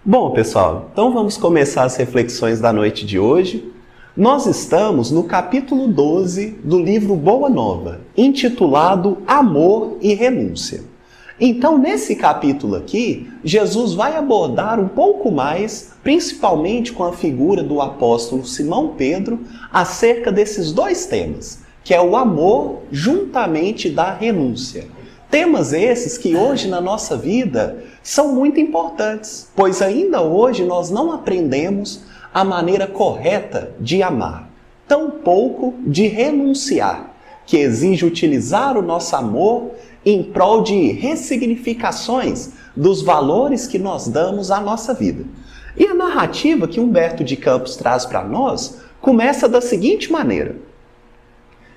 Bom, pessoal, então vamos começar as reflexões da noite de hoje. Nós estamos no capítulo 12 do livro Boa Nova, intitulado Amor e Renúncia. Então, nesse capítulo aqui, Jesus vai abordar um pouco mais, principalmente com a figura do apóstolo Simão Pedro, acerca desses dois temas, que é o amor juntamente da renúncia. Temas esses que hoje na nossa vida são muito importantes, pois ainda hoje nós não aprendemos a maneira correta de amar, tampouco de renunciar, que exige utilizar o nosso amor em prol de ressignificações dos valores que nós damos à nossa vida. E a narrativa que Humberto de Campos traz para nós começa da seguinte maneira: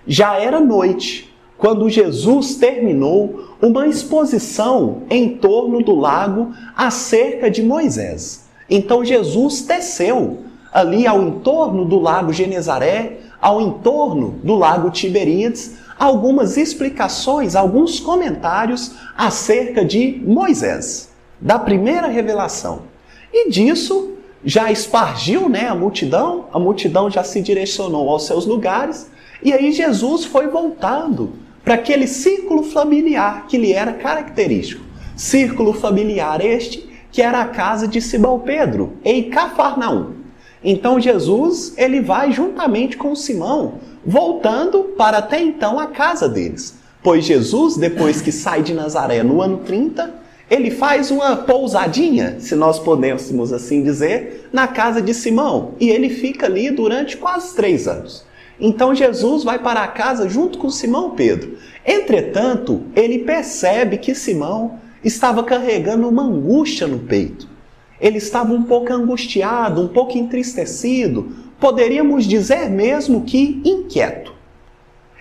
já era noite quando Jesus terminou uma exposição em torno do lago acerca de Moisés. Então Jesus desceu ali ao entorno do lago Genezaré, ao entorno do lago Tiberíades, algumas explicações, alguns comentários acerca de Moisés, da primeira revelação. E disso já espargiu, a multidão já se direcionou aos seus lugares, e aí Jesus foi voltando para aquele círculo familiar que lhe era característico. Círculo familiar este que era a casa de Simão Pedro, em Cafarnaum. Então Jesus, ele vai juntamente com Simão, voltando para até então a casa deles. Pois Jesus, depois que sai de Nazaré no ano 30, ele faz uma pousadinha, se nós pudéssemos assim dizer, na casa de Simão. E ele fica ali durante quase 3 anos. Então Jesus vai para a casa junto com Simão Pedro. Entretanto, ele percebe que Simão estava carregando uma angústia no peito. Ele estava um pouco angustiado, um pouco entristecido, poderíamos dizer mesmo que inquieto.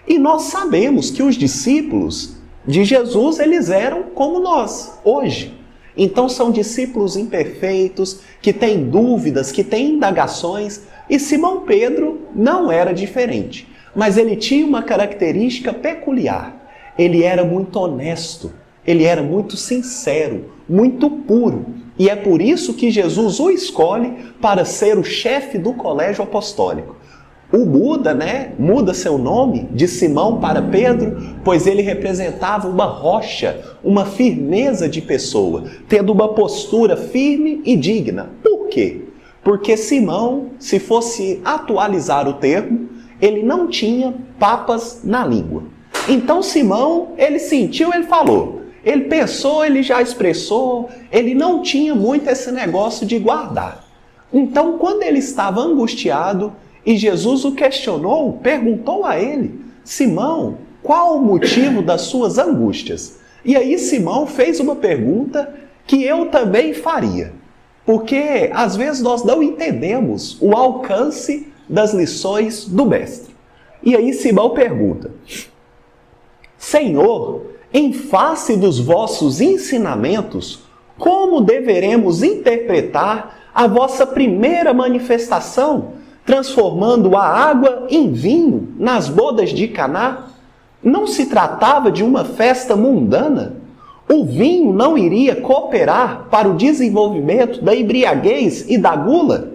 E nós sabemos que os discípulos de Jesus, eles eram como nós, hoje. Então são discípulos imperfeitos, que têm dúvidas, que têm indagações, e Simão Pedro não era diferente, mas ele tinha uma característica peculiar. Ele era muito honesto, ele era muito sincero, muito puro. E é por isso que Jesus o escolhe para ser o chefe do colégio apostólico. O muda seu nome de Simão para Pedro, pois ele representava uma rocha, uma firmeza de pessoa, tendo uma postura firme e digna. Por quê? Porque Simão, se fosse atualizar o termo, ele não tinha papas na língua. Então Simão, ele sentiu, ele falou. Ele pensou, ele já expressou, ele não tinha muito esse negócio de guardar. Então, quando ele estava angustiado e Jesus o questionou, perguntou a ele: Simão, qual o motivo das suas angústias? E aí Simão fez uma pergunta que eu também faria. Porque às vezes nós não entendemos o alcance das lições do mestre. E aí Simão pergunta: Senhor, em face dos vossos ensinamentos, como deveremos interpretar a vossa primeira manifestação, transformando a água em vinho nas bodas de Caná? Não se tratava de uma festa mundana? O vinho não iria cooperar para o desenvolvimento da embriaguez e da gula?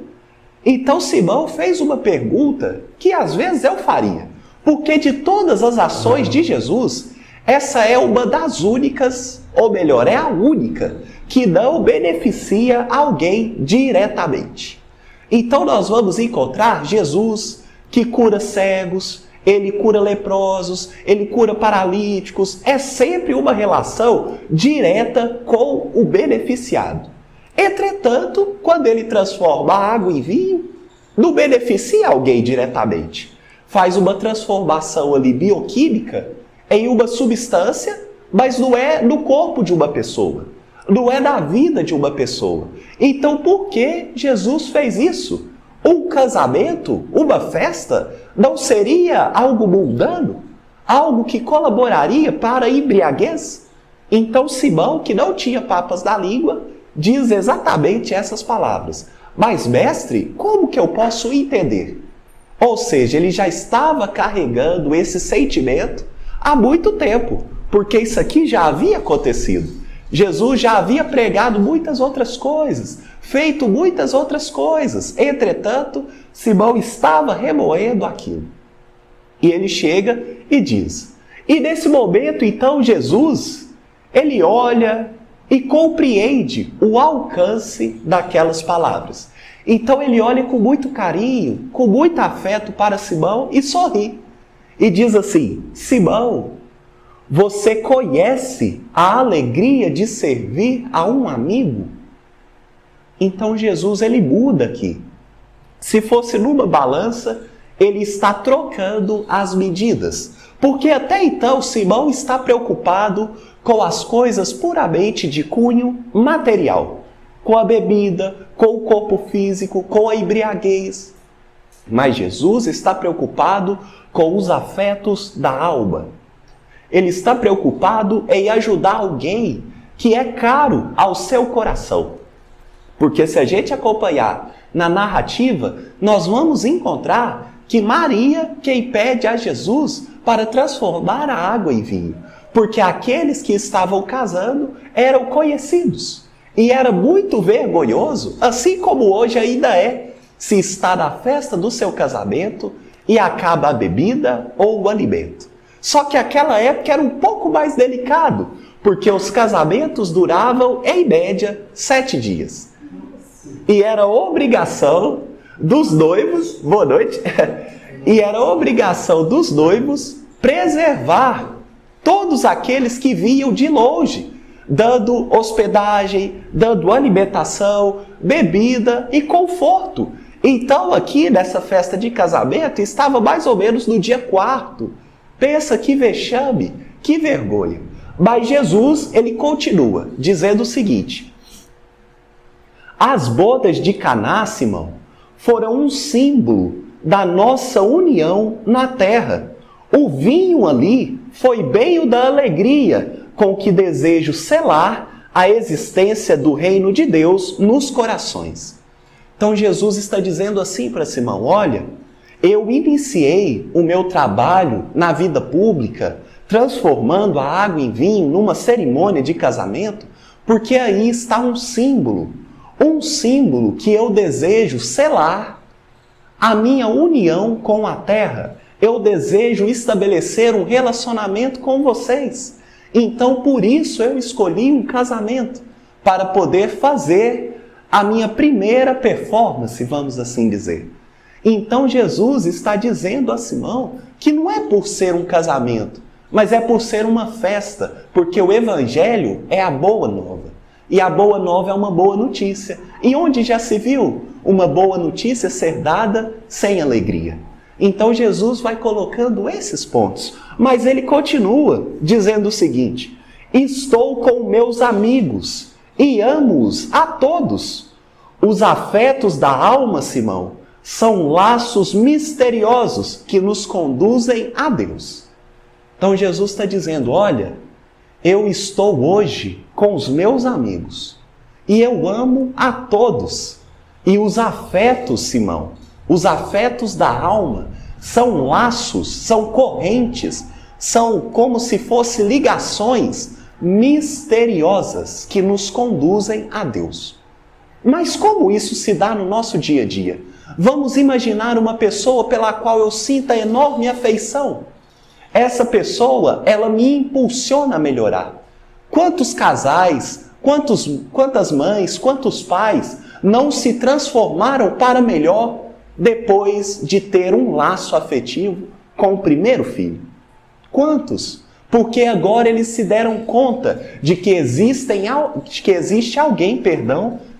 Então Simão fez uma pergunta que às vezes eu faria, porque de todas as ações de Jesus, essa é uma das únicas, ou melhor, é a única, que não beneficia alguém diretamente. Então nós vamos encontrar Jesus que cura cegos, ele cura leprosos, ele cura paralíticos. É sempre uma relação direta com o beneficiado. Entretanto, quando ele transforma a água em vinho, não beneficia alguém diretamente. Faz uma transformação ali bioquímica em uma substância, mas não é no corpo de uma pessoa. Não é na vida de uma pessoa. Então, por que Jesus fez isso? Um casamento, uma festa, não seria algo mundano? Algo que colaboraria para a embriaguez? Então Simão, que não tinha papas na língua, diz exatamente essas palavras. Mas mestre, como que eu posso entender? Ou seja, ele já estava carregando esse sentimento há muito tempo, porque isso aqui já havia acontecido. Jesus já havia pregado muitas outras coisas, feito muitas outras coisas. Entretanto, Simão estava remoendo aquilo. E ele chega e diz. E nesse momento, então, Jesus, ele olha e compreende o alcance daquelas palavras. Então ele olha com muito carinho, com muito afeto para Simão e sorri. E diz assim: Simão, você conhece a alegria de servir a um amigo? Então Jesus, ele muda aqui. Se fosse numa balança, ele está trocando as medidas. Porque até então Simão está preocupado com as coisas puramente de cunho material. Com a bebida, com o corpo físico, com a embriaguez. Mas Jesus está preocupado com os afetos da alma. Ele está preocupado em ajudar alguém que é caro ao seu coração. Porque se a gente acompanhar na narrativa, nós vamos encontrar que Maria quem pede a Jesus para transformar a água em vinho. Porque aqueles que estavam casando eram conhecidos. E era muito vergonhoso, assim como hoje ainda é, se está na festa do seu casamento e acaba a bebida ou o alimento. Só que aquela época era um pouco mais delicado, porque os casamentos duravam, em média, 7 dias. E era obrigação dos noivos, boa noite, e era obrigação dos noivos preservar todos aqueles que vinham de longe, dando hospedagem, dando alimentação, bebida e conforto. Então aqui nessa festa de casamento estava mais ou menos no dia 4º. Pensa que vexame, que vergonha. Mas Jesus, ele continua dizendo o seguinte: as bodas de Caná, Simão, foram um símbolo da nossa união na terra. O vinho ali foi bem o da alegria com que desejo selar a existência do reino de Deus nos corações. Então Jesus está dizendo assim para Simão: olha, eu iniciei o meu trabalho na vida pública, transformando a água em vinho numa cerimônia de casamento, porque aí está um símbolo que eu desejo selar a minha união com a terra. Eu desejo estabelecer um relacionamento com vocês. Então, por isso, eu escolhi um casamento, para poder fazer a minha primeira performance, vamos assim dizer. Então, Jesus está dizendo a Simão que não é por ser um casamento, mas é por ser uma festa, porque o Evangelho é a boa nova. E a boa nova é uma boa notícia. E onde já se viu uma boa notícia ser dada sem alegria? Então Jesus vai colocando esses pontos, mas ele continua dizendo o seguinte: estou com meus amigos e amo-os a todos. Os afetos da alma, Simão, são laços misteriosos que nos conduzem a Deus. Então Jesus está dizendo: olha, eu estou hoje com os meus amigos e eu amo a todos. E os afetos, Simão, os afetos da alma são laços, são correntes, são como se fossem ligações misteriosas que nos conduzem a Deus. Mas como isso se dá no nosso dia a dia? Vamos imaginar uma pessoa pela qual eu sinta enorme afeição. Essa pessoa, ela me impulsiona a melhorar. Quantos casais, quantas mães, quantos pais não se transformaram para melhor depois de ter um laço afetivo com o primeiro filho? Quantos? Porque agora eles se deram conta de que existe alguém,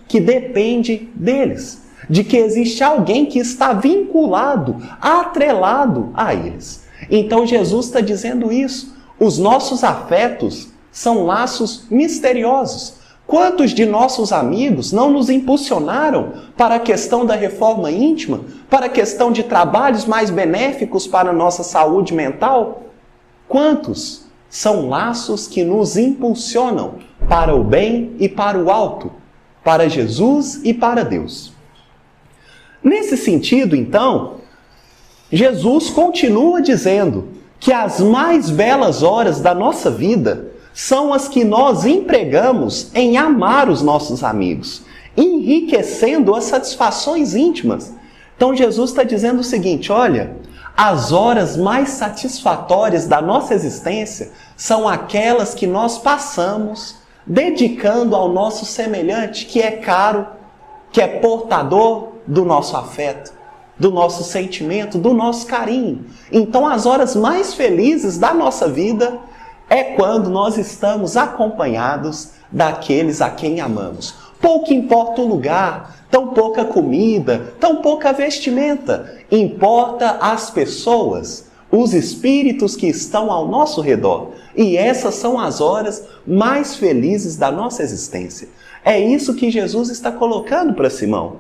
que depende deles. De que existe alguém que está vinculado, atrelado a eles. Então Jesus está dizendo isso. Os nossos afetos são laços misteriosos. Quantos de nossos amigos não nos impulsionaram para a questão da reforma íntima, para a questão de trabalhos mais benéficos para a nossa saúde mental? Quantos são laços que nos impulsionam para o bem e para o alto, para Jesus e para Deus? Nesse sentido, então, Jesus continua dizendo que as mais belas horas da nossa vida são as que nós empregamos em amar os nossos amigos, enriquecendo as satisfações íntimas. Então Jesus está dizendo o seguinte, olha, as horas mais satisfatórias da nossa existência são aquelas que nós passamos dedicando ao nosso semelhante, que é caro, que é portador do nosso afeto, do nosso sentimento, do nosso carinho. Então as horas mais felizes da nossa vida é quando nós estamos acompanhados daqueles a quem amamos. Pouco importa o lugar, tão pouca comida, tão pouca vestimenta. Importa as pessoas, os espíritos que estão ao nosso redor. E essas são as horas mais felizes da nossa existência. É isso que Jesus está colocando para Simão.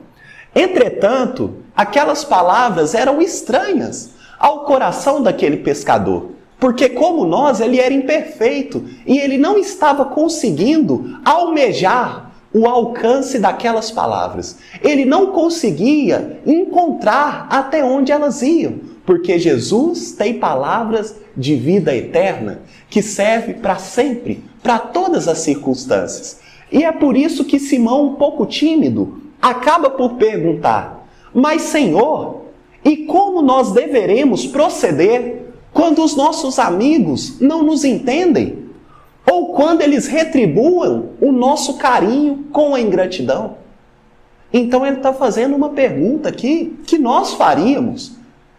Entretanto, aquelas palavras eram estranhas ao coração daquele pescador. Porque como nós, ele era imperfeito e ele não estava conseguindo almejar o alcance daquelas palavras. Ele não conseguia encontrar até onde elas iam, porque Jesus tem palavras de vida eterna que serve para sempre, para todas as circunstâncias. E é por isso que Simão, um pouco tímido, acaba por perguntar, mas Senhor, e como nós deveremos proceder quando os nossos amigos não nos entendem? Ou quando eles retribuam o nosso carinho com a ingratidão? Então ele está fazendo uma pergunta aqui que nós faríamos.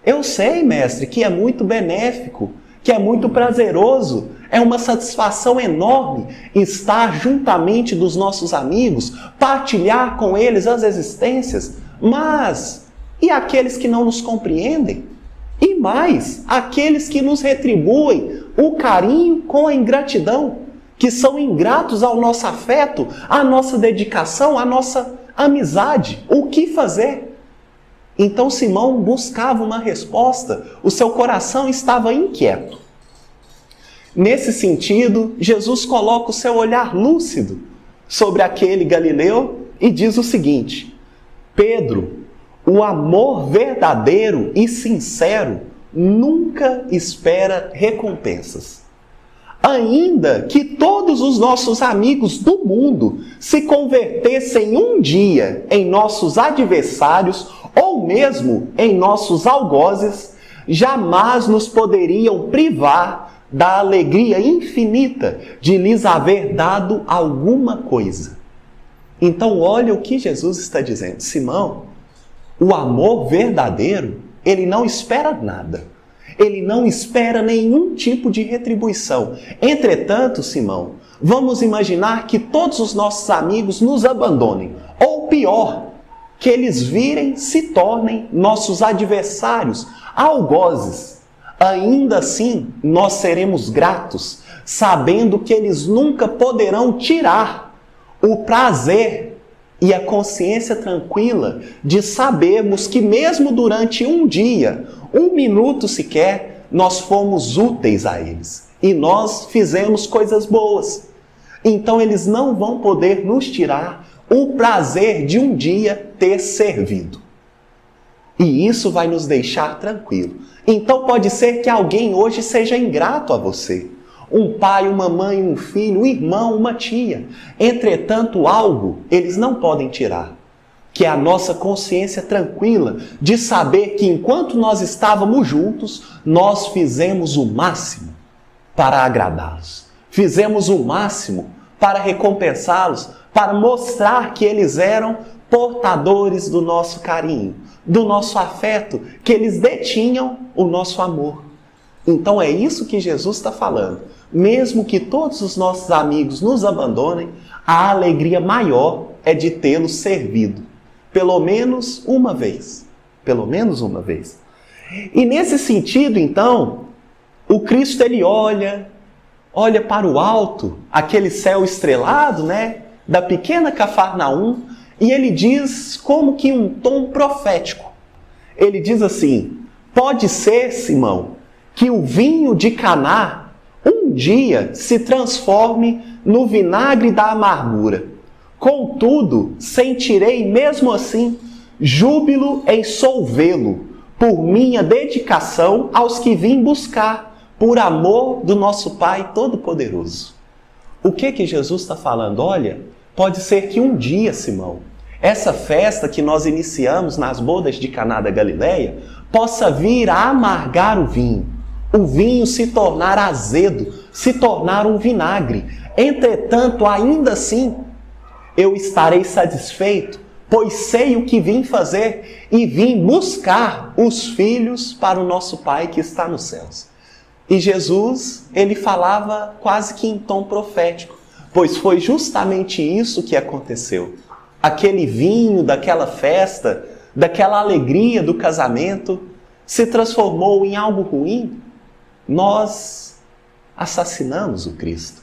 Eu sei, mestre, que é muito benéfico, que é muito prazeroso, é uma satisfação enorme estar juntamente dos nossos amigos, partilhar com eles as existências, mas e aqueles que não nos compreendem? E mais, aqueles que nos retribuem o carinho com a ingratidão, que são ingratos ao nosso afeto, à nossa dedicação, à nossa amizade. O que fazer? Então Simão buscava uma resposta, o seu coração estava inquieto. Nesse sentido, Jesus coloca o seu olhar lúcido sobre aquele galileu e diz o seguinte, Pedro, o amor verdadeiro e sincero nunca espera recompensas. Ainda que todos os nossos amigos do mundo se convertessem um dia em nossos adversários ou mesmo em nossos algozes, jamais nos poderiam privar da alegria infinita de lhes haver dado alguma coisa. Então olha o que Jesus está dizendo. Simão, o amor verdadeiro, ele não espera nada. Ele não espera nenhum tipo de retribuição. Entretanto, Simão, vamos imaginar que todos os nossos amigos nos abandonem. Ou pior, que eles virem, se tornem nossos adversários, algozes. Ainda assim, nós seremos gratos, sabendo que eles nunca poderão tirar o prazer e a consciência tranquila de sabermos que mesmo durante um dia, um minuto sequer, nós fomos úteis a eles. E nós fizemos coisas boas. Então eles não vão poder nos tirar o prazer de um dia ter servido. E isso vai nos deixar tranquilo. Então pode ser que alguém hoje seja ingrato a você. Um pai, uma mãe, um filho, um irmão, uma tia. Entretanto, algo eles não podem tirar, que é a nossa consciência tranquila de saber que enquanto nós estávamos juntos, nós fizemos o máximo para agradá-los. Fizemos o máximo para recompensá-los, para mostrar que eles eram portadores do nosso carinho, do nosso afeto, que eles detinham o nosso amor. Então é isso que Jesus está falando. Mesmo que todos os nossos amigos nos abandonem, a alegria maior é de tê-los servido. Pelo menos uma vez. Pelo menos uma vez. E nesse sentido, então, o Cristo ele olha para o alto, aquele céu estrelado, né, da pequena Cafarnaum, e ele diz como que um tom profético. Ele diz assim, pode ser, Simão, que o vinho de Caná um dia se transforme no vinagre da amargura. Contudo, sentirei mesmo assim júbilo em solvê-lo, por minha dedicação aos que vim buscar, por amor do nosso Pai Todo-Poderoso. O que Jesus está falando? Olha, pode ser que um dia, Simão, essa festa que nós iniciamos nas bodas de Caná da Galileia possa vir a amargar o vinho se tornar azedo, se tornar um vinagre. Entretanto, ainda assim, eu estarei satisfeito, pois sei o que vim fazer e vim buscar os filhos para o nosso Pai que está nos céus. E Jesus, ele falava quase que em tom profético, pois foi justamente isso que aconteceu. Aquele vinho daquela festa, daquela alegria do casamento, se transformou em algo ruim. Nós assassinamos o Cristo.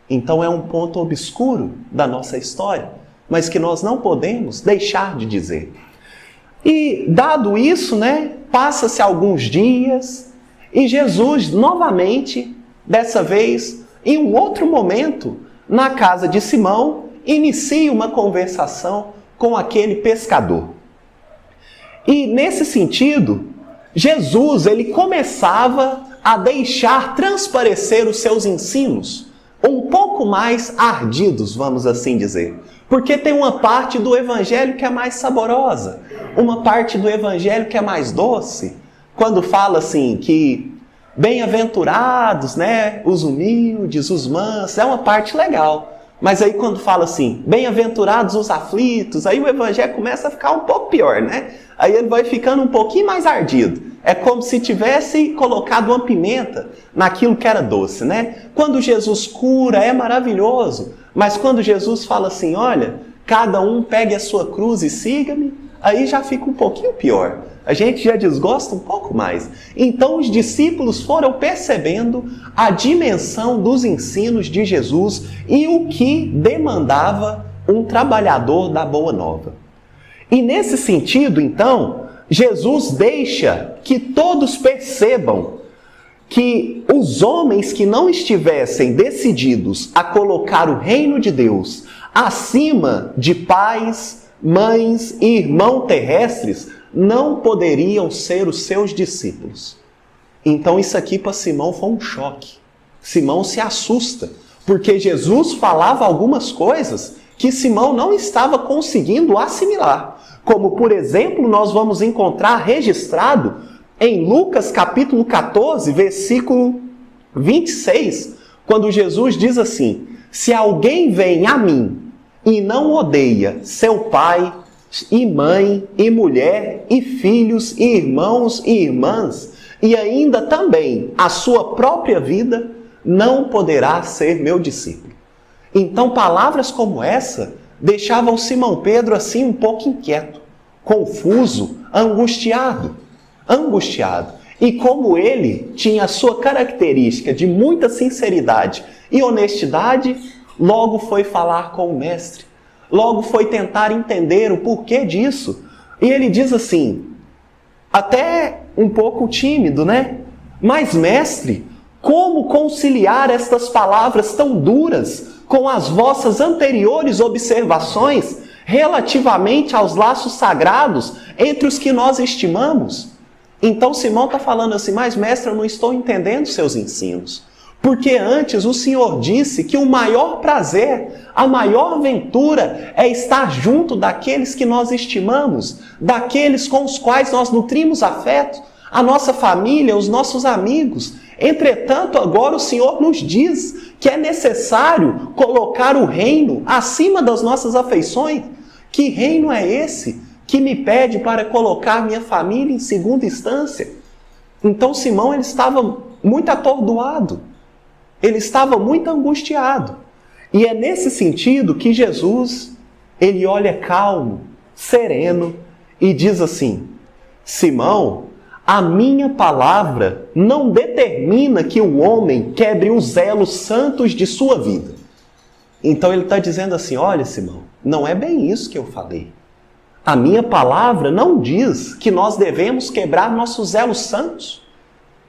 Então é um ponto obscuro da nossa história, mas que nós não podemos deixar de dizer. E dado isso, passa-se alguns dias e Jesus novamente, dessa vez, em um outro momento, na casa de Simão, inicia uma conversação com aquele pescador. E nesse sentido, Jesus ele começava a deixar transparecer os seus ensinos um pouco mais ardidos, vamos assim dizer. Porque tem uma parte do evangelho que é mais saborosa, uma parte do evangelho que é mais doce, quando fala assim que bem-aventurados, os humildes, os mansos, é uma parte legal. Mas aí quando fala assim, bem-aventurados os aflitos, aí o evangelho começa a ficar um pouco pior, Aí ele vai ficando um pouquinho mais ardido. É como se tivesse colocado uma pimenta naquilo que era doce, Quando Jesus cura é maravilhoso, mas quando Jesus fala assim, olha, cada um pegue a sua cruz e siga-me, aí já fica um pouquinho pior. A gente já desgosta um pouco mais. Então os discípulos foram percebendo a dimensão dos ensinos de Jesus e o que demandava um trabalhador da Boa Nova. E nesse sentido, então, Jesus deixa que todos percebam que os homens que não estivessem decididos a colocar o reino de Deus acima de pais, mães e irmãos terrestres, não poderiam ser os seus discípulos. Então isso aqui para Simão foi um choque. Simão se assusta, porque Jesus falava algumas coisas que Simão não estava conseguindo assimilar. Como, por exemplo, nós vamos encontrar registrado em Lucas capítulo 14, versículo 26, quando Jesus diz assim, se alguém vem a mim e não odeia seu pai, e mãe, e mulher, e filhos, e irmãos, e irmãs, e ainda também a sua própria vida, não poderá ser meu discípulo. Então, palavras como essa deixavam Simão Pedro assim um pouco inquieto, confuso, angustiado. E como ele tinha a sua característica de muita sinceridade e honestidade, logo foi falar com o mestre. Logo foi tentar entender o porquê disso. E ele diz assim, até um pouco tímido, mas mestre, como conciliar estas palavras tão duras com as vossas anteriores observações relativamente aos laços sagrados entre os que nós estimamos? Então Simão está falando assim, mas mestre, eu não estou entendendo seus ensinos. Porque antes o Senhor disse que o maior prazer, a maior ventura é estar junto daqueles que nós estimamos, daqueles com os quais nós nutrimos afeto, a nossa família, os nossos amigos. Entretanto, agora o Senhor nos diz que é necessário colocar o reino acima das nossas afeições. Que reino é esse que me pede para colocar minha família em segunda instância? Então Simão ele estava muito atordoado. Ele estava muito angustiado. E é nesse sentido que Jesus, ele olha calmo, sereno e diz assim, Simão, a minha palavra não determina que o homem quebre os elos santos de sua vida. Então ele está dizendo assim, olha Simão, não é bem isso que eu falei. A minha palavra não diz que nós devemos quebrar nossos elos santos,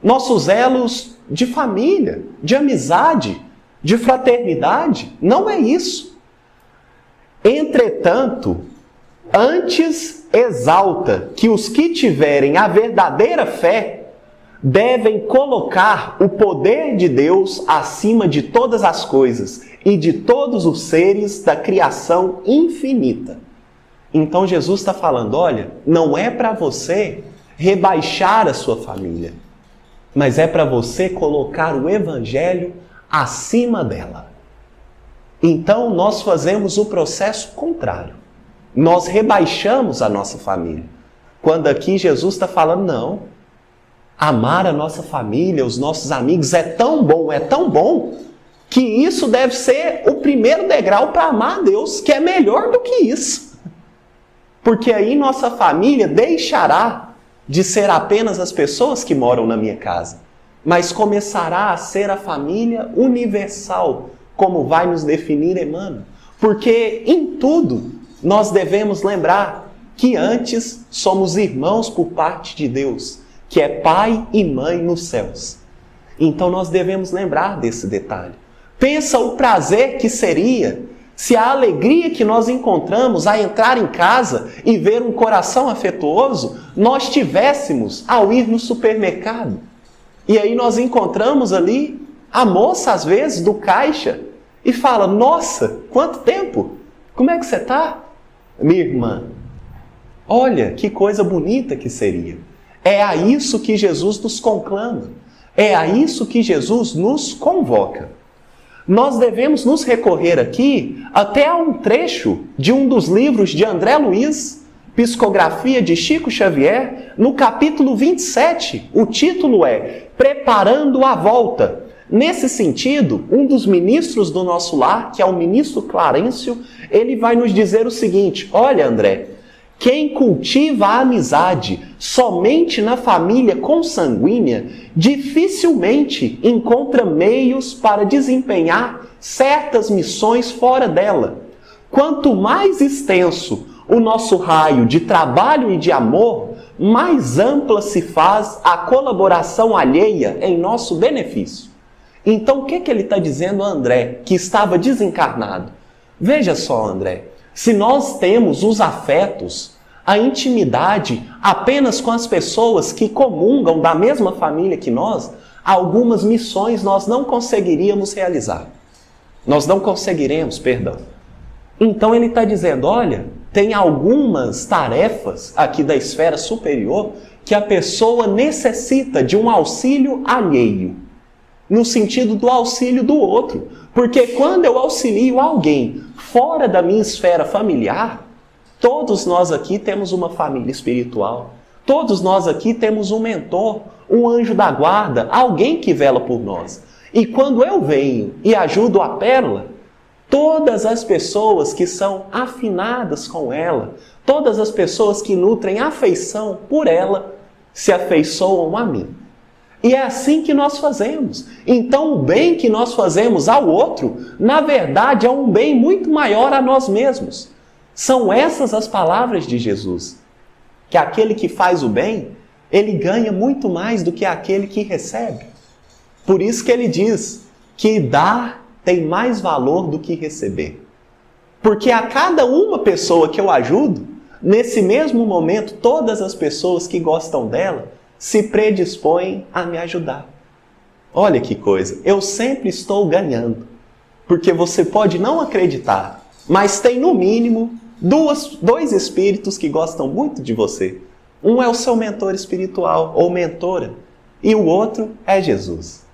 nossos elos de família, de amizade, de fraternidade. Não é isso. Entretanto, antes exalta que os que tiverem a verdadeira fé devem colocar o poder de Deus acima de todas as coisas e de todos os seres da criação infinita. Então Jesus está falando, olha, não é para você rebaixar a sua família, mas é para você colocar o Evangelho acima dela. Então nós fazemos o processo contrário. Nós rebaixamos a nossa família. Quando aqui Jesus está falando, não, amar a nossa família, os nossos amigos é tão bom, que isso deve ser o primeiro degrau para amar a Deus, que é melhor do que isso. Porque aí nossa família deixará de ser apenas as pessoas que moram na minha casa, mas começará a ser a família universal, como vai nos definir Emmanuel. Porque em tudo nós devemos lembrar que antes somos irmãos por parte de Deus, que é pai e mãe nos céus. Então nós devemos lembrar desse detalhe. Pensa o prazer que seria se a alegria que nós encontramos a entrar em casa e ver um coração afetuoso, nós tivéssemos ao ir no supermercado. E aí nós encontramos ali a moça, às vezes, do caixa, e fala, nossa, quanto tempo? Como é que você está? Minha irmã, olha que coisa bonita que seria. É a isso que Jesus nos conclama. É a isso que Jesus nos convoca. Nós devemos nos recorrer aqui até a um trecho de um dos livros de André Luiz, Psicografia de Chico Xavier, no capítulo 27. O título é Preparando a Volta. Nesse sentido, um dos ministros do nosso lar, que é o ministro Clarencio, ele vai nos dizer o seguinte, olha André, quem cultiva a amizade somente na família consanguínea dificilmente encontra meios para desempenhar certas missões fora dela. Quanto mais extenso o nosso raio de trabalho e de amor, mais ampla se faz a colaboração alheia em nosso benefício. Então o que ele está dizendo a André, que estava desencarnado? Veja só, André, se nós temos os afetos, a intimidade apenas com as pessoas que comungam da mesma família que nós, algumas missões nós não conseguiríamos realizar. Nós não conseguiremos, perdão. Então ele está dizendo, olha, tem algumas tarefas aqui da esfera superior que a pessoa necessita de um auxílio alheio, no sentido do auxílio do outro. Porque quando eu auxilio alguém fora da minha esfera familiar, todos nós aqui temos uma família espiritual. Todos nós aqui temos um mentor, um anjo da guarda, alguém que vela por nós. E quando eu venho e ajudo a Pérola, todas as pessoas que são afinadas com ela, todas as pessoas que nutrem afeição por ela, se afeiçoam a mim. E é assim que nós fazemos. Então o bem que nós fazemos ao outro, na verdade é um bem muito maior a nós mesmos. São essas as palavras de Jesus. Que aquele que faz o bem, ele ganha muito mais do que aquele que recebe. Por isso que ele diz que dar tem mais valor do que receber. Porque a cada uma pessoa que eu ajudo, nesse mesmo momento, todas as pessoas que gostam dela se predispõem a me ajudar. Olha que coisa, eu sempre estou ganhando. Porque você pode não acreditar, mas tem no mínimo dois espíritos que gostam muito de você. Um é o seu mentor espiritual ou mentora, e o outro é Jesus.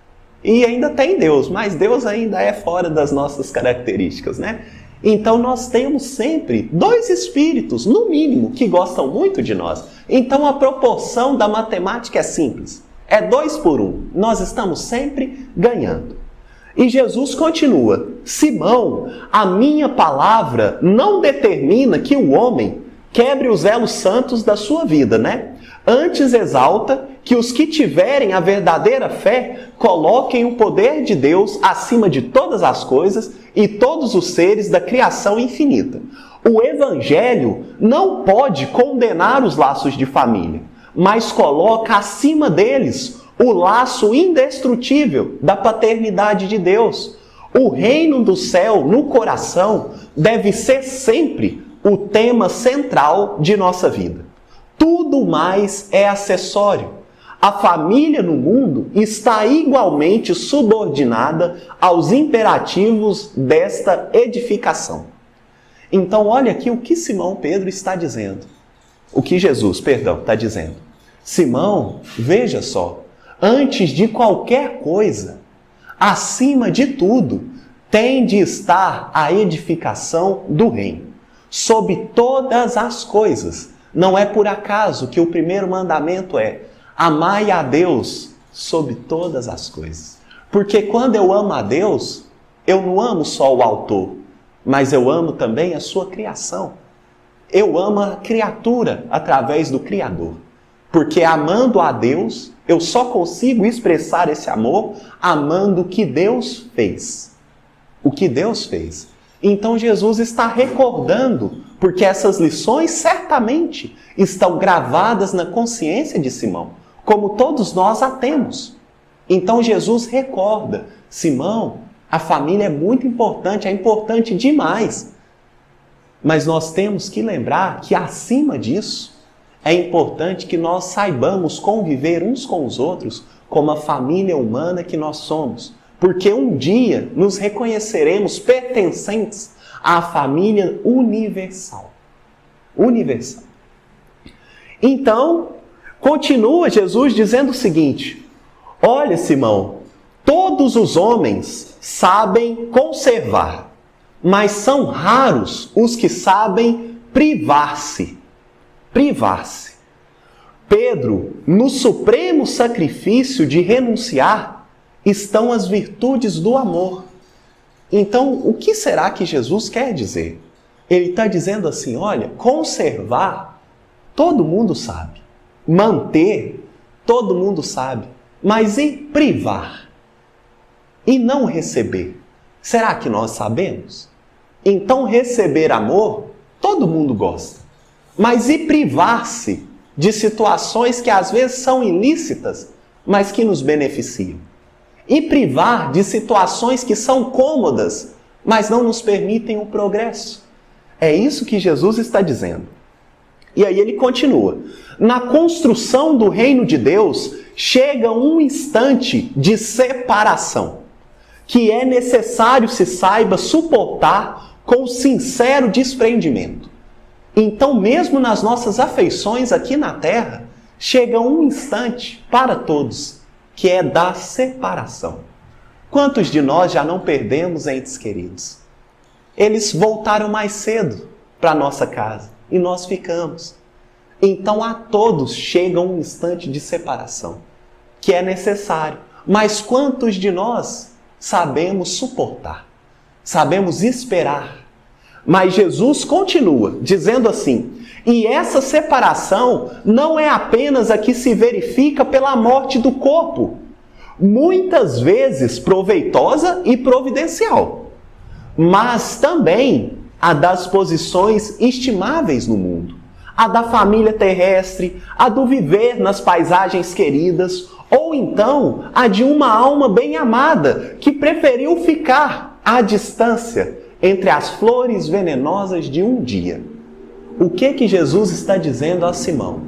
E ainda tem Deus, mas Deus ainda é fora das nossas características, né? Então nós temos sempre dois espíritos, no mínimo, que gostam muito de nós. Então a proporção da matemática é simples. É 2 por 1. Nós estamos sempre ganhando. E Jesus continua, Simão, a minha palavra não determina que o homem quebre os elos santos da sua vida, né? Antes exalta que os que tiverem a verdadeira fé coloquem o poder de Deus acima de todas as coisas e todos os seres da criação infinita. O Evangelho não pode condenar os laços de família, mas coloca acima deles o laço indestrutível da paternidade de Deus. O reino do céu no coração deve ser sempre o tema central de nossa vida. Tudo mais é acessório. a família no mundo está igualmente subordinada aos imperativos desta edificação. Então, olha aqui o que Simão Pedro está dizendo. O que Jesus, está dizendo. Simão, veja só, antes de qualquer coisa, acima de tudo, tem de estar a edificação do reino, sobre todas as coisas. Não é por acaso que o primeiro mandamento é: amai a Deus sobre todas as coisas. Porque quando eu amo a Deus, eu não amo só o autor, mas eu amo também a sua criação. Eu amo a criatura através do Criador. Porque amando a Deus, eu só consigo expressar esse amor amando o que Deus fez. O que Deus fez. Então Jesus está recordando, porque essas lições certamente estão gravadas na consciência de Simão, como todos nós a temos. Então Jesus recorda: Simão, a família é muito importante, é importante demais. Mas nós temos que lembrar que acima disso, é importante que nós saibamos conviver uns com os outros como a família humana que nós somos. Porque um dia nos reconheceremos pertencentes à família universal. Universal. Então, continua Jesus dizendo o seguinte: olha, Simão, todos os homens sabem conservar, mas são raros os que sabem privar-se. Privar-se. Pedro, no supremo sacrifício de renunciar, estão as virtudes do amor. Então, o que será que Jesus quer dizer? Ele está dizendo assim: olha, conservar, todo mundo sabe. Manter, todo mundo sabe. Mas e privar? E não receber? Será que nós sabemos? Então, receber amor, todo mundo gosta. Mas e privar-se de situações que às vezes são ilícitas, mas que nos beneficiam? E privar de situações que são cômodas, mas não nos permitem o progresso? É isso que Jesus está dizendo. E aí ele continua: na construção do reino de Deus, chega um instante de separação, que é necessário se saiba suportar com sincero desprendimento. Então, mesmo nas nossas afeições aqui na terra, chega um instante para todos, que é da separação. Quantos de nós já não perdemos entes queridos? Eles voltaram mais cedo para a nossa casa e nós ficamos. Então, a todos chega um instante de separação, que é necessário. Mas quantos de nós sabemos suportar? Sabemos esperar? Mas Jesus continua dizendo assim: e essa separação não é apenas a que se verifica pela morte do corpo, muitas vezes proveitosa e providencial, mas também a das posições estimáveis no mundo, a da família terrestre, a do viver nas paisagens queridas, ou então a de uma alma bem amada que preferiu ficar à distância entre as flores venenosas de um dia. O que Jesus está dizendo a Simão?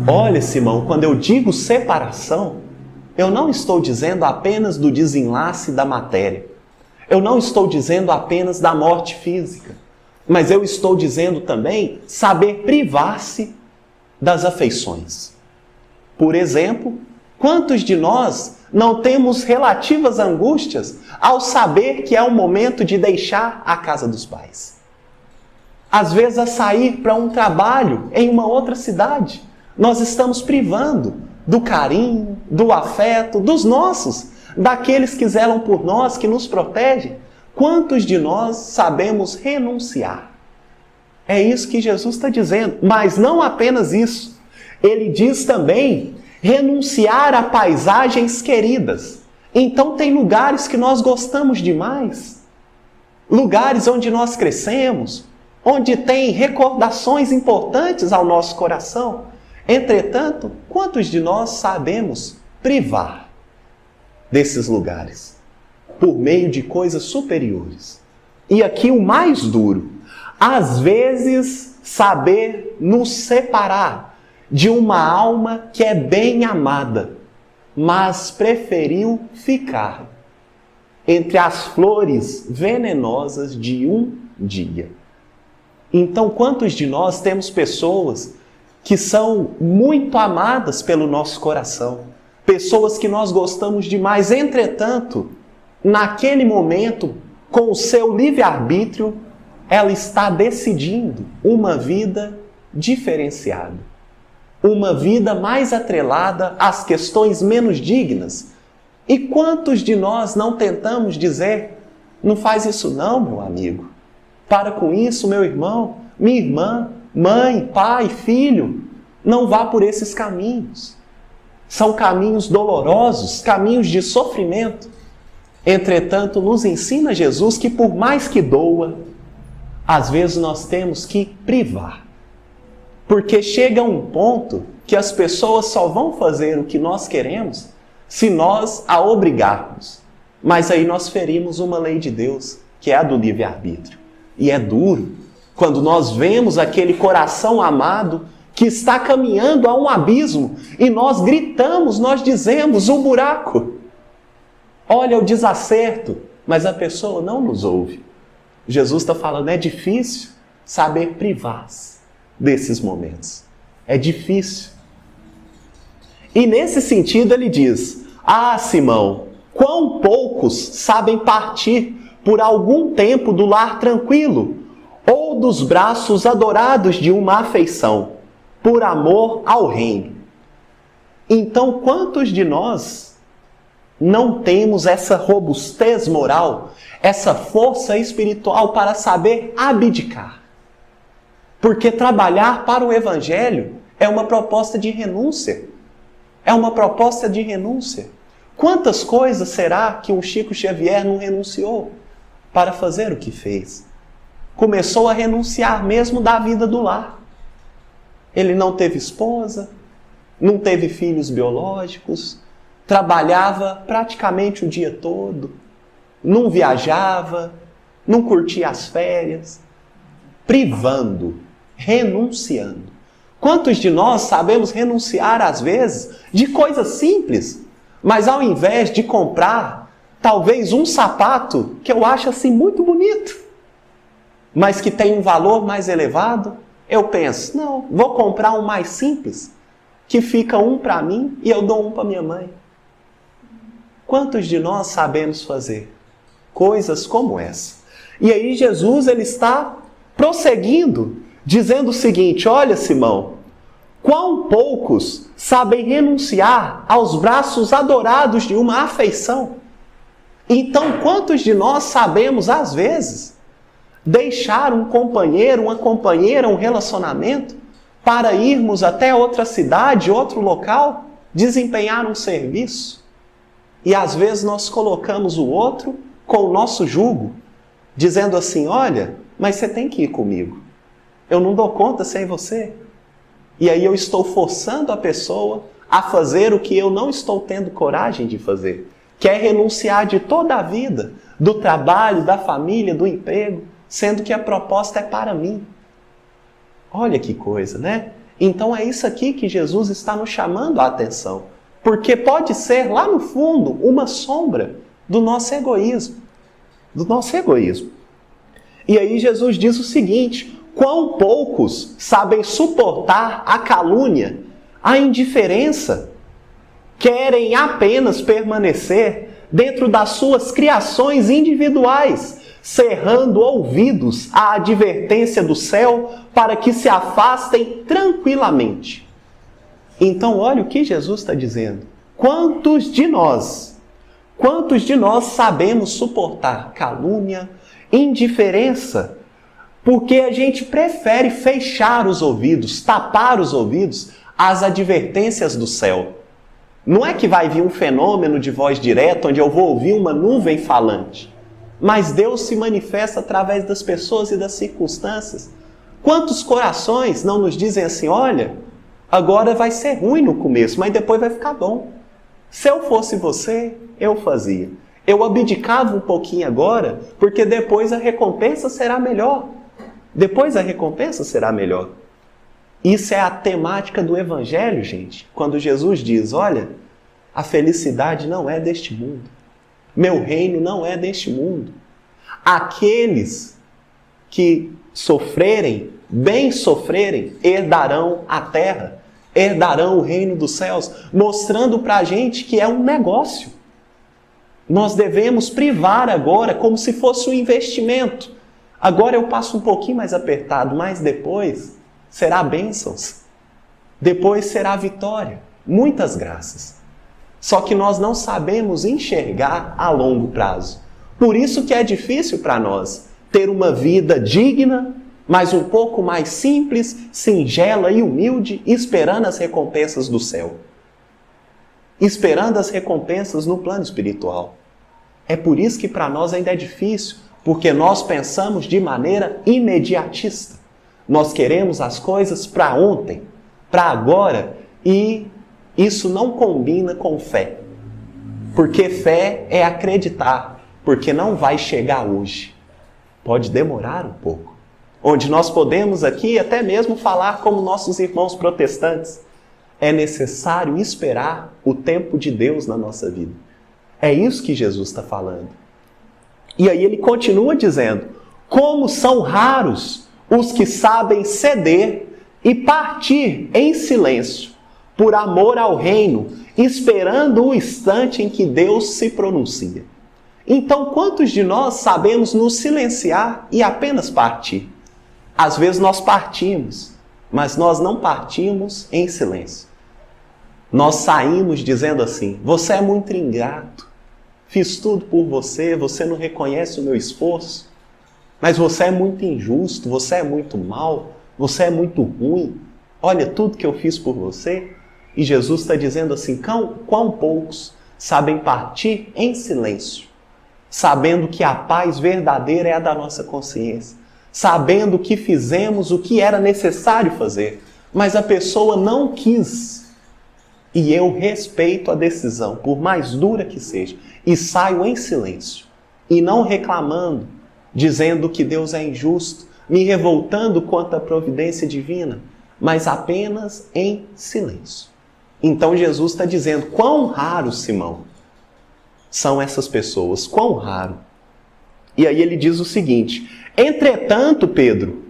Olha, Simão, quando eu digo separação, eu não estou dizendo apenas do desenlace da matéria. Eu não estou dizendo apenas da morte física. Mas eu estou dizendo também saber privar-se das afeições. Por exemplo, quantos de nós não temos relativas angústias ao saber que é o momento de deixar a casa dos pais? Às vezes, a sair para um trabalho em uma outra cidade, nós estamos privando do carinho, do afeto, dos nossos, daqueles que zelam por nós, que nos protegem. Quantos de nós sabemos renunciar? É isso que Jesus está dizendo. Mas não apenas isso. Ele diz também renunciar a paisagens queridas. Então tem lugares que nós gostamos demais. Lugares onde nós crescemos, onde tem recordações importantes ao nosso coração. Entretanto, quantos de nós sabemos privar desses lugares por meio de coisas superiores? E aqui o mais duro, às vezes saber nos separar de uma alma que é bem amada, mas preferiu ficar entre as flores venenosas de um dia. Então, quantos de nós temos pessoas que são muito amadas pelo nosso coração, pessoas que nós gostamos demais, entretanto, naquele momento, com o seu livre-arbítrio, ela está decidindo uma vida diferenciada, uma vida mais atrelada às questões menos dignas. E quantos de nós não tentamos dizer, não faz isso não, meu amigo, para com isso, meu irmão, minha irmã, mãe, pai, filho, não vá por esses caminhos. São caminhos dolorosos, caminhos de sofrimento. Entretanto, nos ensina Jesus que por mais que doa, às vezes nós temos que privar. Porque chega um ponto que as pessoas só vão fazer o que nós queremos se nós a obrigarmos. Mas aí nós ferimos uma lei de Deus, que é a do livre-arbítrio. E é duro quando nós vemos aquele coração amado que está caminhando a um abismo e nós gritamos, nós dizemos, o buraco. Olha o desacerto, mas a pessoa não nos ouve. Jesus está falando, é difícil saber privar-se desses momentos. É difícil. E nesse sentido ele diz, Simão, quão poucos sabem partir por algum tempo do lar tranquilo ou dos braços adorados de uma afeição, por amor ao reino. Então, quantos de nós não temos essa robustez moral, essa força espiritual para saber abdicar? Porque trabalhar para o Evangelho é uma proposta de renúncia. É uma proposta de renúncia. Quantas coisas será que um Chico Xavier não renunciou para fazer o que fez? Começou a renunciar mesmo da vida do lar. Ele não teve esposa, não teve filhos biológicos, trabalhava praticamente o dia todo, não viajava, não curtia as férias, privando, renunciando. Quantos de nós sabemos renunciar, às vezes, de coisas simples, mas ao invés de comprar, talvez um sapato que eu acho assim muito bonito, mas que tem um valor mais elevado, eu penso, não, vou comprar um mais simples, que fica um para mim e eu dou um para minha mãe. Quantos de nós sabemos fazer coisas como essa? E aí Jesus ele está prosseguindo, dizendo o seguinte, olha Simão, quão poucos sabem renunciar aos braços adorados de uma afeição. Então, quantos de nós sabemos, às vezes, deixar um companheiro, uma companheira, um relacionamento, para irmos até outra cidade, outro local, desempenhar um serviço? E às vezes nós colocamos o outro com o nosso jugo, dizendo assim, olha, mas você tem que ir comigo. Eu não dou conta sem você. E aí eu estou forçando a pessoa a fazer o que eu não estou tendo coragem de fazer, que é renunciar de toda a vida, do trabalho, da família, do emprego, sendo que a proposta é para mim. Olha que coisa, né? Então é isso aqui que Jesus está nos chamando a atenção, porque pode ser lá no fundo uma sombra do nosso egoísmo, E aí Jesus diz o seguinte, quão poucos sabem suportar a calúnia, a indiferença, querem apenas permanecer dentro das suas criações individuais, cerrando ouvidos à advertência do céu para que se afastem tranquilamente. Então, olha o que Jesus está dizendo. Quantos de nós sabemos suportar calúnia, indiferença, porque a gente prefere fechar os ouvidos, tapar os ouvidos às advertências do céu. Não é que vai vir um fenômeno de voz direta, onde eu vou ouvir uma nuvem falante. Mas Deus se manifesta através das pessoas e das circunstâncias. Quantos corações não nos dizem assim, olha, agora vai ser ruim no começo, mas depois vai ficar bom. Se eu fosse você, eu fazia. Eu abdicava um pouquinho agora, porque depois a recompensa será melhor. Isso é a temática do Evangelho, gente. Quando Jesus diz, olha, A felicidade não é deste mundo. Meu reino não é deste mundo. Aqueles que sofrerem, bem sofrerem, herdarão a terra, herdarão o reino dos céus, mostrando para a gente que é um negócio. Nós devemos privar agora como se fosse um investimento. Agora eu passo um pouquinho mais apertado, mas depois será bênçãos. Depois será vitória. Muitas graças. Só que nós não sabemos enxergar a longo prazo. Por isso que é difícil para nós ter uma vida digna, mas um pouco mais simples, singela e humilde, esperando as recompensas do céu. Esperando as recompensas no plano espiritual. É por isso que para nós ainda é difícil, porque nós pensamos de maneira imediatista. Nós queremos as coisas para ontem, para agora, e isso não combina com fé. Porque fé é acreditar, porque não vai chegar hoje. Pode demorar um pouco. Onde nós podemos aqui até mesmo falar como nossos irmãos protestantes. É necessário esperar o tempo de Deus na nossa vida. É isso que Jesus está falando. E aí ele continua dizendo, como são raros os que sabem ceder e partir em silêncio, por amor ao reino, esperando o instante em que Deus se pronuncia. Então, quantos de nós sabemos nos silenciar e apenas partir? Às vezes nós partimos, mas nós não partimos em silêncio. Nós saímos dizendo assim, você é muito ingrato, fiz tudo por você, você não reconhece o meu esforço, mas você é muito injusto, você é muito mau, você é muito ruim, olha tudo que eu fiz por você. E Jesus está dizendo assim, quão poucos sabem partir em silêncio, sabendo que a paz verdadeira é a da nossa consciência, sabendo que fizemos o que era necessário fazer, mas a pessoa não quis. E eu respeito a decisão, por mais dura que seja, e saio em silêncio, e não reclamando, dizendo que Deus é injusto, me revoltando quanto à providência divina, mas apenas em silêncio. Então Jesus está dizendo, quão raro, Simão, são essas pessoas, quão raro. E aí ele diz o seguinte, entretanto, Pedro,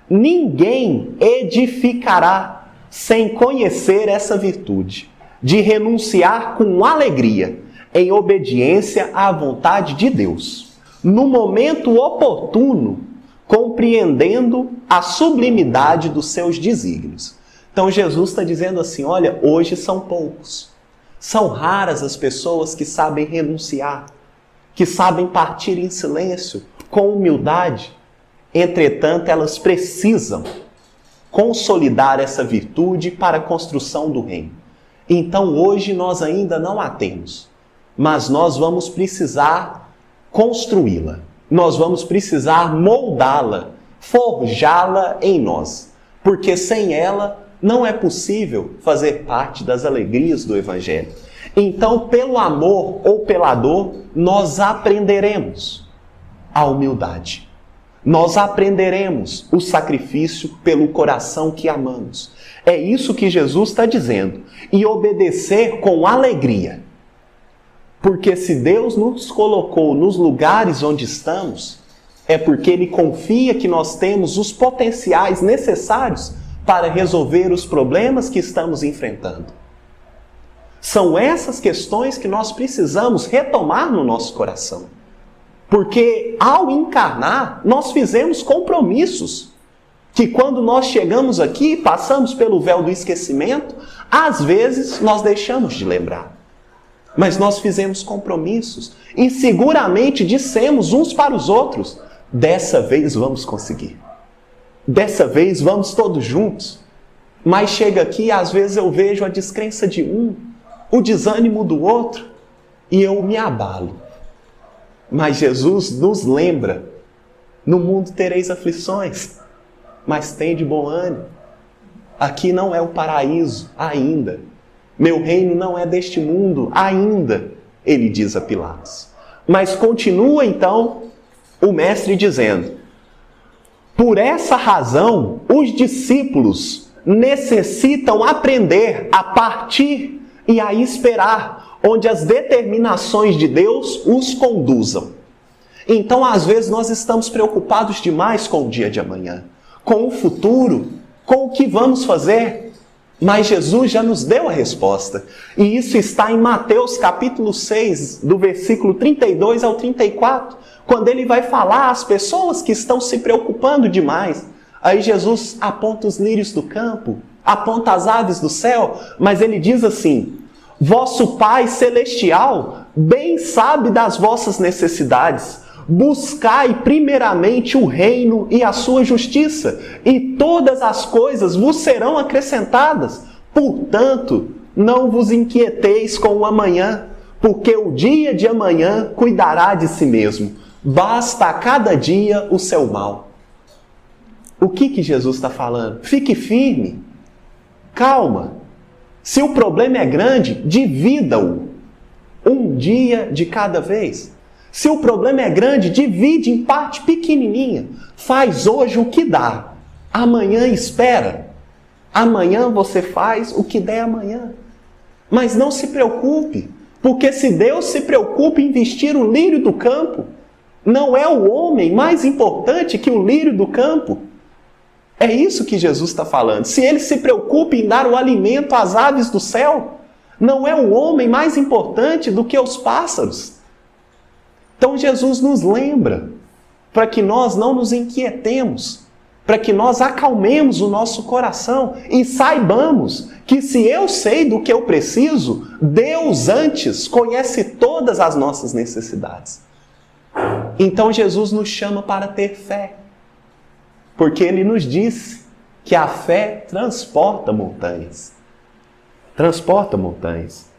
ninguém edificará sem conhecer essa virtude, de renunciar com alegria, em obediência à vontade de Deus, no momento oportuno, compreendendo a sublimidade dos seus desígnios. Então Jesus está dizendo assim, olha, hoje são poucos. São raras as pessoas que sabem renunciar, que sabem partir em silêncio, com humildade. Entretanto, elas precisam consolidar essa virtude para a construção do reino. Então hoje nós ainda não a temos, mas nós vamos precisar construí-la. Nós vamos precisar moldá-la, forjá-la em nós. Porque sem ela não é possível fazer parte das alegrias do Evangelho. Então, pelo amor ou pela dor, nós aprenderemos a humildade. Nós aprenderemos o sacrifício pelo coração que amamos. É isso que Jesus está dizendo. E obedecer com alegria. Porque se Deus nos colocou nos lugares onde estamos, é porque Ele confia que nós temos os potenciais necessários para resolver os problemas que estamos enfrentando. São essas questões que nós precisamos retomar no nosso coração. Porque ao encarnar, nós fizemos compromissos. Que quando nós chegamos aqui, passamos pelo véu do esquecimento, às vezes nós deixamos de lembrar. Mas nós fizemos compromissos e seguramente dissemos uns para os outros, dessa vez vamos conseguir. Dessa vez vamos todos juntos. Mas chega aqui, às vezes eu vejo a descrença de um, o desânimo do outro, e eu me abalo. Mas Jesus nos lembra, no mundo tereis aflições, mas tende bom ânimo. Aqui não é o paraíso ainda. Meu reino não é deste mundo ainda, ele diz a Pilatos. Mas continua então o mestre dizendo, por essa razão, os discípulos necessitam aprender a partir e a esperar, onde as determinações de Deus os conduzam. Então, às vezes, nós estamos preocupados demais com o dia de amanhã, com o futuro, com o que vamos fazer. Mas Jesus já nos deu a resposta. E isso está em Mateus capítulo 6, do versículo 32 ao 34, quando ele vai falar às pessoas que estão se preocupando demais. Aí Jesus aponta os lírios do campo, aponta as aves do céu, mas ele diz assim: vosso Pai Celestial bem sabe das vossas necessidades. Buscai primeiramente o reino e a sua justiça, e todas as coisas vos serão acrescentadas. Portanto, não vos inquieteis com o amanhã, porque o dia de amanhã cuidará de si mesmo. Basta a cada dia o seu mal. O que Jesus está falando? Fique firme, calma. Se o problema é grande, divida-o. Um dia de cada vez. Se o problema é grande, divide em parte pequenininha. Faz hoje o que dá. Amanhã espera. Amanhã você faz o que der amanhã. Mas não se preocupe, porque se Deus se preocupa em vestir o lírio do campo, não é o homem mais importante que o lírio do campo? É isso que Jesus está falando. Se ele se preocupa em dar o alimento às aves do céu, não é o homem mais importante do que os pássaros? Então Jesus nos lembra, para que nós não nos inquietemos, para que nós acalmemos o nosso coração e saibamos que se eu sei do que eu preciso, Deus antes conhece todas as nossas necessidades. Então Jesus nos chama para ter fé, porque Ele nos disse que a fé transporta montanhas. Transporta montanhas.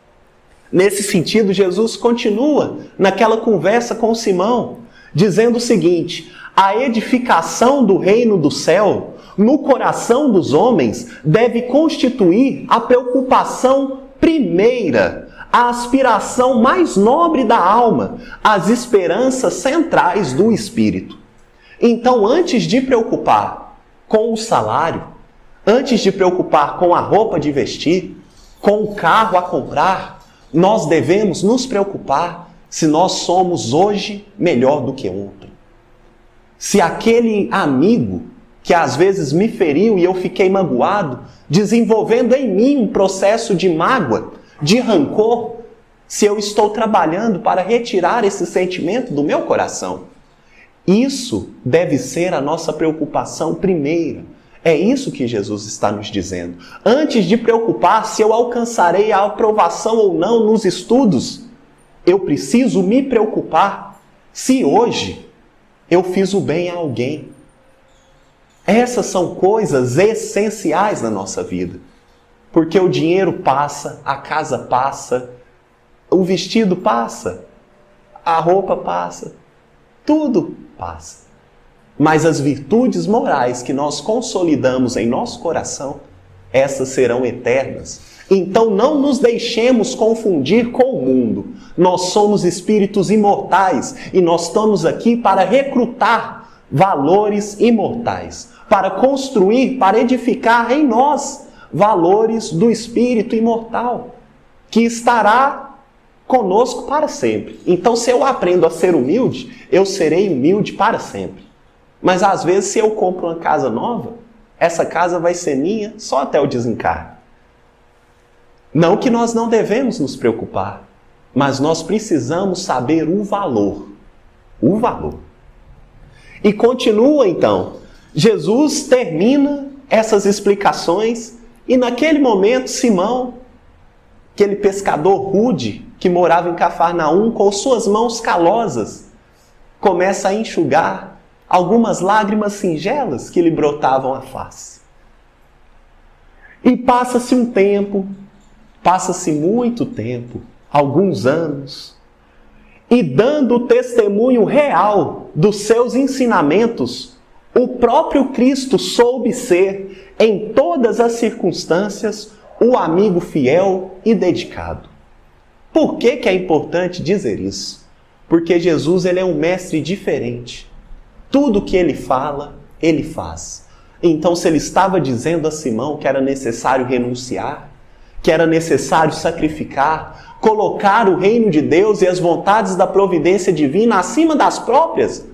Nesse sentido, Jesus continua naquela conversa com Simão, dizendo o seguinte: a edificação do reino do céu no coração dos homens deve constituir a preocupação primeira, a aspiração mais nobre da alma, as esperanças centrais do espírito. Então, antes de preocupar com o salário, antes de preocupar com a roupa de vestir, com o carro a comprar, nós devemos nos preocupar se nós somos hoje melhor do que ontem. Se aquele amigo que às vezes me feriu e eu fiquei magoado, desenvolvendo em mim um processo de mágoa, de rancor, se eu estou trabalhando para retirar esse sentimento do meu coração. Isso deve ser a nossa preocupação primeira. É isso que Jesus está nos dizendo. Antes de preocupar se eu alcançarei a aprovação ou não nos estudos, eu preciso me preocupar se hoje eu fiz o bem a alguém. Essas são coisas essenciais na nossa vida. Porque o dinheiro passa, a casa passa, o vestido passa, a roupa passa, tudo passa. Mas as virtudes morais que nós consolidamos em nosso coração, essas serão eternas. Então não nos deixemos confundir com o mundo. Nós somos espíritos imortais e nós estamos aqui para recrutar valores imortais, para construir, para edificar em nós valores do espírito imortal, que estará conosco para sempre. Então, se eu aprendo a ser humilde, eu serei humilde para sempre. Mas às vezes, se eu compro uma casa nova, essa casa vai ser minha só até o desencarne. Não que nós não devemos nos preocupar, mas nós precisamos saber o valor. O valor. E continua então. Jesus termina essas explicações e naquele momento Simão, aquele pescador rude que morava em Cafarnaum, com suas mãos calosas, começa a enxugar algumas lágrimas singelas que lhe brotavam à face. E passa-se um tempo, passa-se muito tempo, alguns anos, e dando o testemunho real dos seus ensinamentos, o próprio Cristo soube ser, em todas as circunstâncias, o amigo fiel e dedicado. Por que é importante dizer isso? Porque Jesus ele é um mestre diferente. Tudo que ele fala, ele faz. Então, se ele estava dizendo a Simão que era necessário renunciar, que era necessário sacrificar, colocar o reino de Deus e as vontades da providência divina acima das próprias?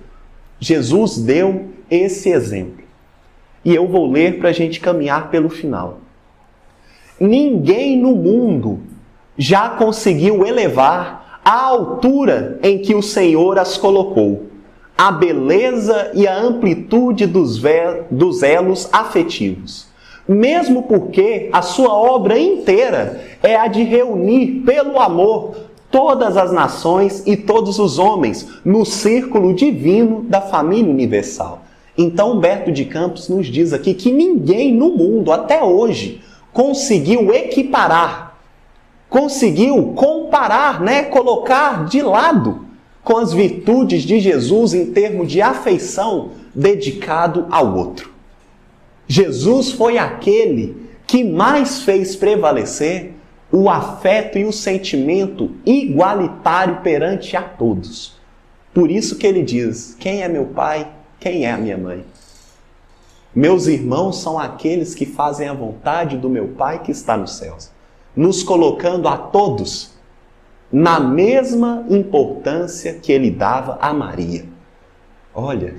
Jesus deu esse exemplo. E eu vou ler para a gente caminhar pelo final. Ninguém no mundo já conseguiu elevar a altura em que o Senhor as colocou, a beleza e a amplitude dos elos afetivos. Mesmo porque a sua obra inteira é a de reunir pelo amor todas as nações e todos os homens no círculo divino da família universal. Então Humberto de Campos nos diz aqui que ninguém no mundo até hoje conseguiu equiparar, conseguiu comparar, colocar de lado com as virtudes de Jesus em termos de afeição dedicado ao outro. Jesus foi aquele que mais fez prevalecer o afeto e o sentimento igualitário perante a todos. Por isso que ele diz: quem é meu pai, quem é a minha mãe? Meus irmãos são aqueles que fazem a vontade do meu Pai que está nos céus, nos colocando a todos na mesma importância que ele dava a Maria. Olha,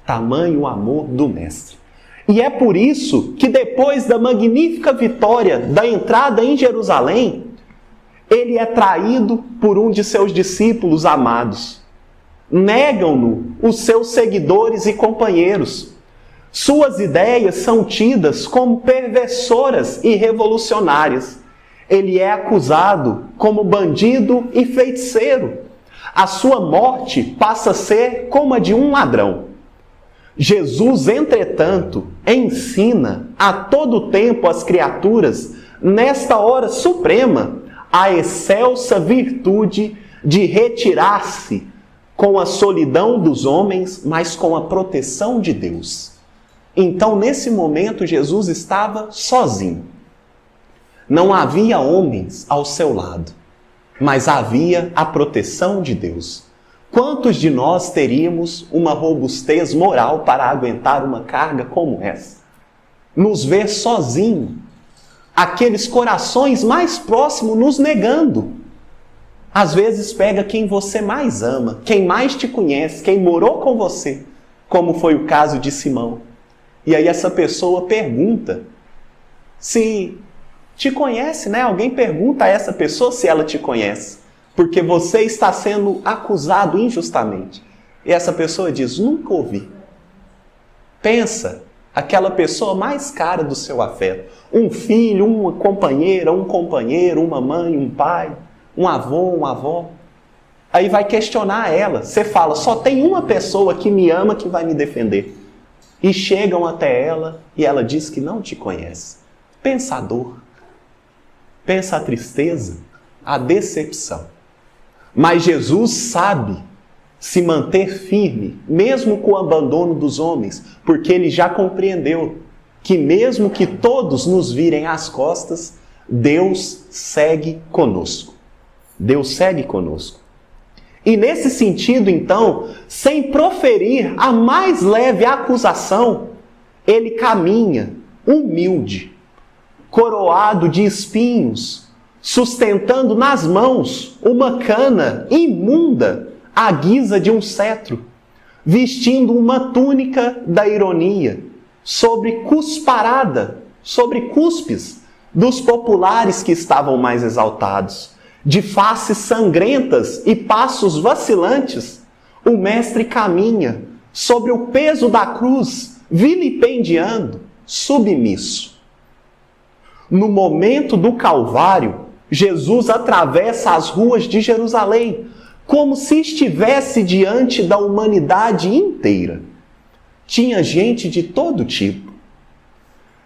tamanho amor do Mestre. E é por isso que depois da magnífica vitória da entrada em Jerusalém, ele é traído por um de seus discípulos amados. Negam-no os seus seguidores e companheiros. Suas ideias são tidas como perversoras e revolucionárias. Ele é acusado como bandido e feiticeiro. A sua morte passa a ser como a de um ladrão. Jesus, entretanto, ensina a todo tempo às criaturas, nesta hora suprema, a excelsa virtude de retirar-se com a solidão dos homens, mas com a proteção de Deus. Então, nesse momento, Jesus estava sozinho. Não havia homens ao seu lado, mas havia a proteção de Deus. Quantos de nós teríamos uma robustez moral para aguentar uma carga como essa? Nos ver sozinho, aqueles corações mais próximos nos negando. Às vezes pega quem você mais ama, quem mais te conhece, quem morou com você, como foi o caso de Simão. E aí essa pessoa pergunta se te conhece, Alguém pergunta a essa pessoa se ela te conhece, porque você está sendo acusado injustamente. E essa pessoa diz: nunca ouvi. Pensa, aquela pessoa mais cara do seu afeto. Um filho, uma companheira, um companheiro, uma mãe, um pai, um avô, uma avó. Aí vai questionar ela. Você fala: só tem uma pessoa que me ama que vai me defender. E chegam até ela e ela diz que não te conhece. Pensa a dor. Pensa a tristeza, a decepção. Mas Jesus sabe se manter firme, mesmo com o abandono dos homens, porque ele já compreendeu que mesmo que todos nos virem às costas, Deus segue conosco. Deus segue conosco. E nesse sentido, então, sem proferir a mais leve acusação, ele caminha humilde, coroado de espinhos, sustentando nas mãos uma cana imunda à guisa de um cetro, vestindo uma túnica da ironia, sobre cusparada, sobre cuspes dos populares que estavam mais exaltados. De faces sangrentas e passos vacilantes, o Mestre caminha sobre o peso da cruz, vilipendiando, submisso. No momento do Calvário, Jesus atravessa as ruas de Jerusalém, como se estivesse diante da humanidade inteira. Tinha gente de todo tipo.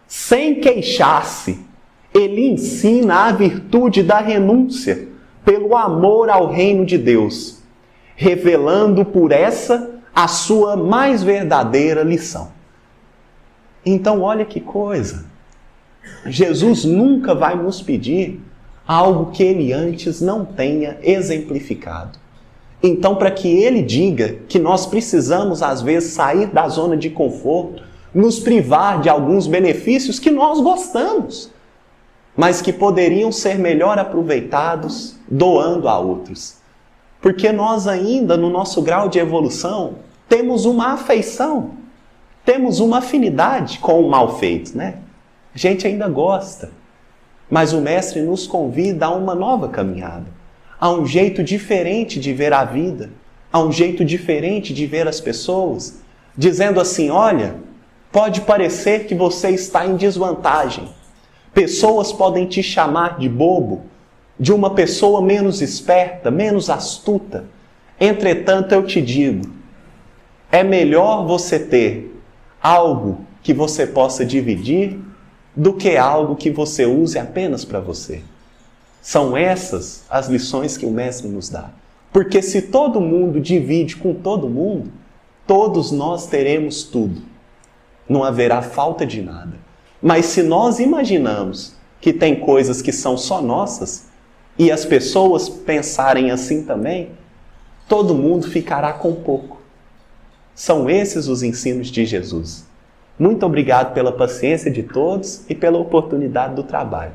Sem queixar-se, ele ensina a virtude da renúncia pelo amor ao reino de Deus, revelando por essa a sua mais verdadeira lição. Então, olha que coisa. Jesus nunca vai nos pedir algo que ele antes não tenha exemplificado. Então, para que ele diga que nós precisamos, às vezes, sair da zona de conforto, nos privar de alguns benefícios que nós gostamos, mas que poderiam ser melhor aproveitados doando a outros. Porque nós ainda, no nosso grau de evolução, temos uma afeição, temos uma afinidade com o mal feito, né? A gente ainda gosta. Mas o Mestre nos convida a uma nova caminhada, a um jeito diferente de ver a vida, a um jeito diferente de ver as pessoas, dizendo assim, olha, pode parecer que você está em desvantagem. Pessoas podem te chamar de bobo, de uma pessoa menos esperta, menos astuta. Entretanto, eu te digo, é melhor você ter algo que você possa dividir do que algo que você use apenas para você. São essas as lições que o Mestre nos dá. Porque se todo mundo divide com todo mundo, todos nós teremos tudo. Não haverá falta de nada. Mas se nós imaginamos que tem coisas que são só nossas, e as pessoas pensarem assim também, todo mundo ficará com pouco. São esses os ensinos de Jesus. Muito obrigado pela paciência de todos e pela oportunidade do trabalho.